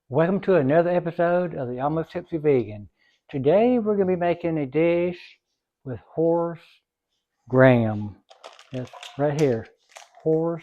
Welcome to another episode of the Almost Tipsy Vegan. Today we're going to be making a dish with horse graham. It's right here, horse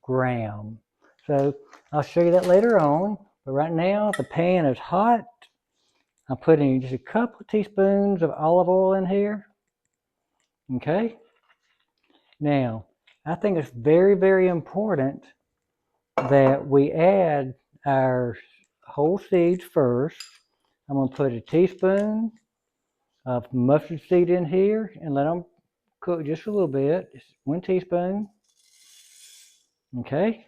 graham. So I'll show you that later on, but right now the pan is hot. I'm putting just a couple of teaspoons of olive oil in here. Okay. Now, I think it's very, very important that we add our whole seeds first. I'm going to put a teaspoon of mustard seed in here and let them cook just a little bit. Just 1 teaspoon. Okay.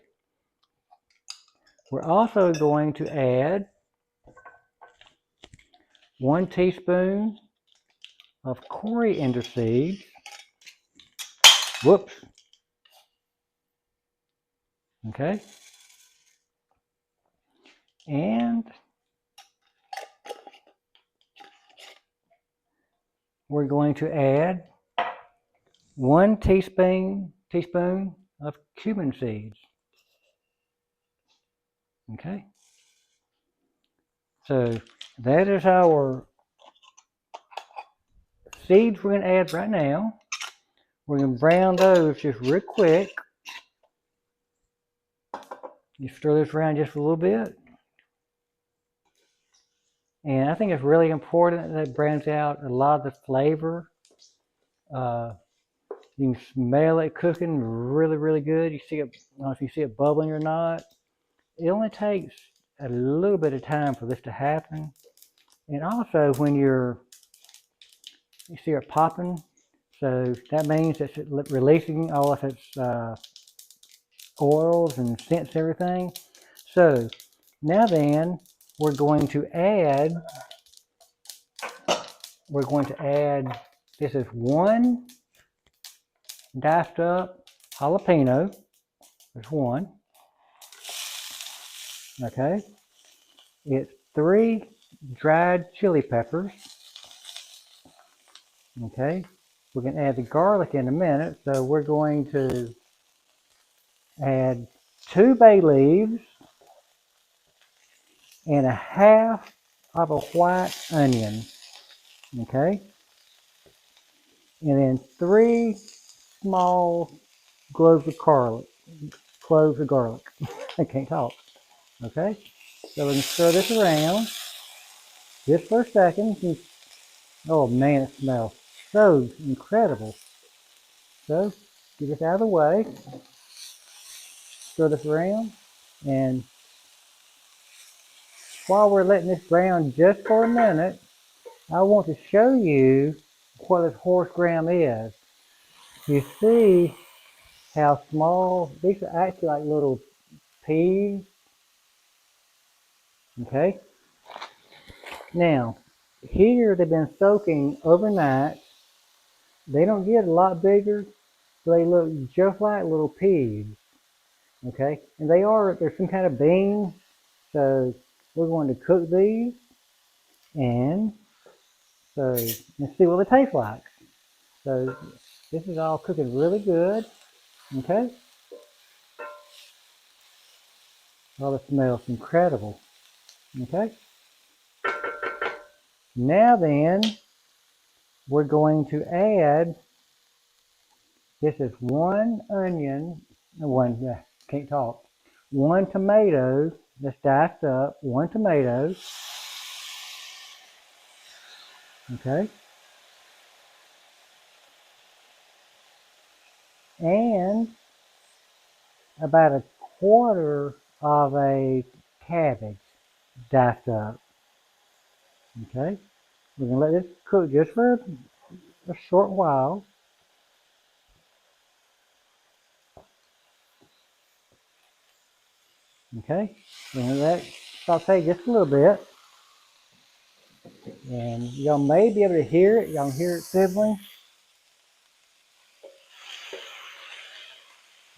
We're also going to add 1 teaspoon of coriander seeds. Whoops. Okay. And we're going to add 1 teaspoon of cumin seeds. Okay. So that is our seeds we're going to add right now. We're going to brown those just real quick. You stir this around just a little bit. And I think it's really important that it browns out a lot of the flavor. You can smell it cooking really, really good. You see it, I don't know if you see it bubbling or not. It only takes a little bit of time for this to happen. And also when you see it popping, so that means it's releasing all of its oils and scents and everything. So now then, we're going to add, this is 1 diced up jalapeno. There's 1. Okay. It's 3 dried chili peppers. Okay. We're going to add the garlic in a minute, so we're going to add 2 bay leaves and 1/2 of a white onion. Okay. And then 3 small cloves of garlic. I can't talk. Okay. So we can stir this around just for a second. Oh man, it smells so incredible. So get this out of the way. Stir this around. And while we're letting this brown just for a minute, I want to show you what this horse graham is. You see how small, these are actually like little peas. Okay. Now, here they've been soaking overnight. They don't get a lot bigger, but they look just like little peas. Okay, and they're some kind of bean. So we're going to cook these and see what they taste like. So this is all cooking really good. Okay. Oh, it smells incredible. Okay. Now then, we're going to add, this is 1 onion, can't talk, 1 tomato that's diced up, 1 tomato. Okay. And about 1/4 of a cabbage diced up. Okay. We're going to let this cook just for a short while. Okay. We're going to let it saute just a little bit. And y'all may be able to hear it. Y'all can hear it sizzling.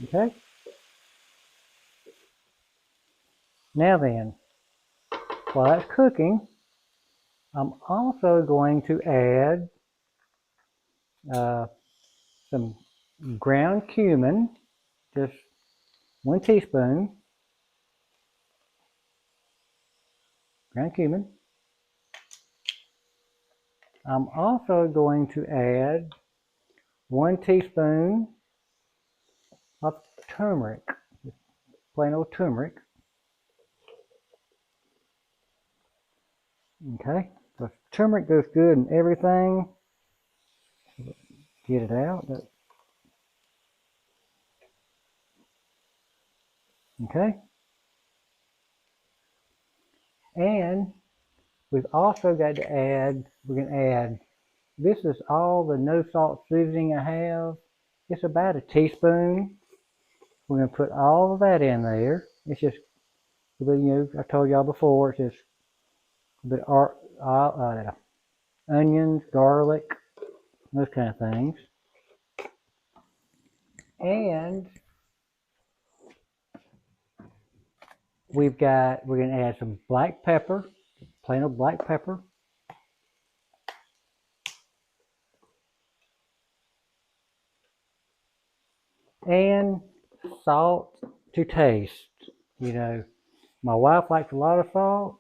Okay. Now then, while that's cooking, I'm also going to add some ground cumin, just 1 teaspoon. ground cumin. I'm also going to add 1 teaspoon of turmeric, plain old turmeric. Okay, so turmeric goes good in everything. Get it out. Okay, and we've also got to add, we're going to add, this is all the no salt seasoning I have. It's about a teaspoon. We're going to put all of that in there. It's just, I told y'all before, it's just the onions, garlic, those kind of things. And we're going to add some black pepper, plain old black pepper. And salt to taste. You know, my wife likes a lot of salt.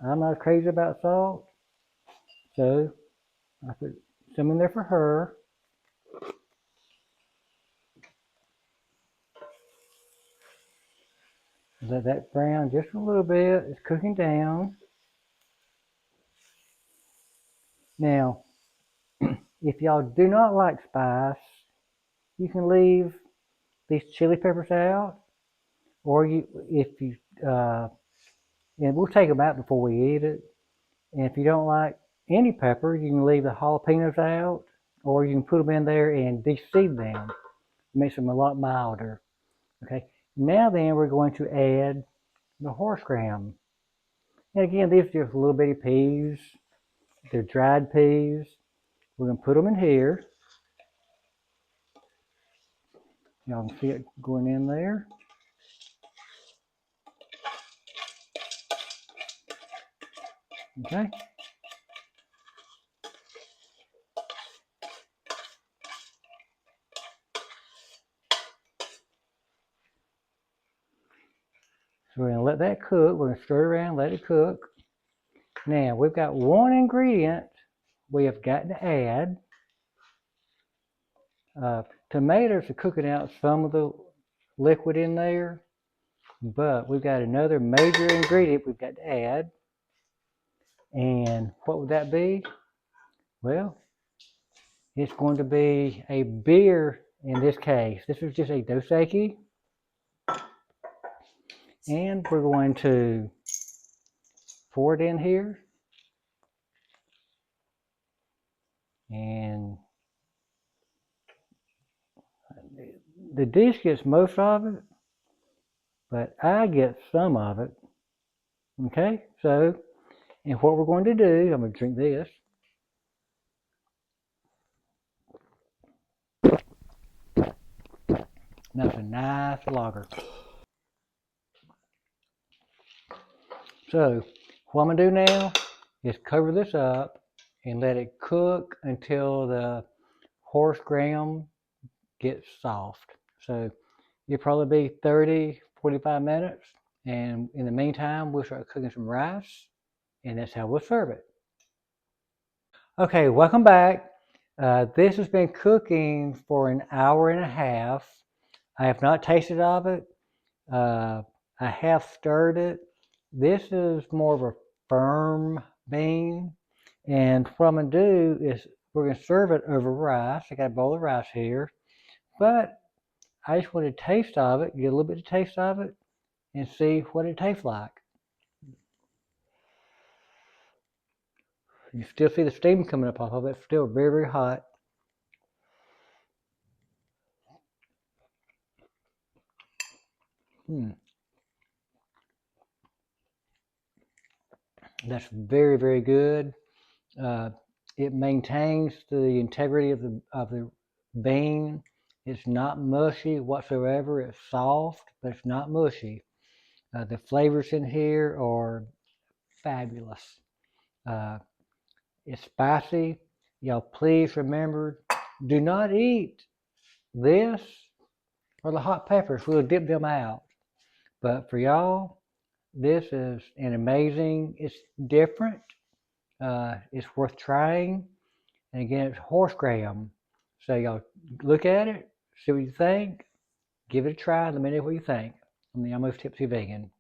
I'm not crazy about salt. So I put some in there for her. Let that brown just a little bit. It's cooking down. Now, if y'all do not like spice, you can leave these chili peppers out, or and we'll take them out before we eat it. And if you don't like any pepper, you can leave the jalapenos out, or you can put them in there and de-seed them. It makes them a lot milder. Okay. Now then, we're going to add the horse graham. And again, these are just little bitty peas. They're dried peas. We're going to put them in here. Y'all can see it going in there. Okay. So we're going to let that cook. We're going to stir it around, let it cook. Now, we've got one ingredient we have got to add. Tomatoes are cooking out some of the liquid in there, but we've got another major ingredient we've got to add. And what would that be? Well, it's going to be a beer in this case. This is just a Dos Equis. And we're going to pour it in here. And the dish gets most of it, but I get some of it. Okay, so, and what we're going to do, I'm going to drink this. That's a nice lager. So, what I'm going to do now is cover this up and let it cook until the horse graham gets soft. So, it'll probably be 30, 45 minutes. And in the meantime, we'll start cooking some rice, and that's how we'll serve it. Okay, welcome back. This has been cooking for an hour and a half. I have not tasted of it. I have stirred it. This is more of a firm bean. And what I'm going to do is we're going to serve it over rice. I got a bowl of rice here. But I just want a taste of it, get a little bit of taste of it, and see what it tastes like. You still see the steam coming up off of it. It's still very, very hot. That's very, very good. It maintains the integrity of the bean. It's not mushy whatsoever. It's soft, but it's not mushy. The flavors in here are fabulous. It's spicy. Y'all please remember, do not eat this or the hot peppers. We'll dip them out. But for y'all, This is an amazing, it's different. It's worth trying. And again, it's horse graham. So y'all look at it, see what you think, give it a try, let me know what you think. I'm the Almost Tipsy Vegan.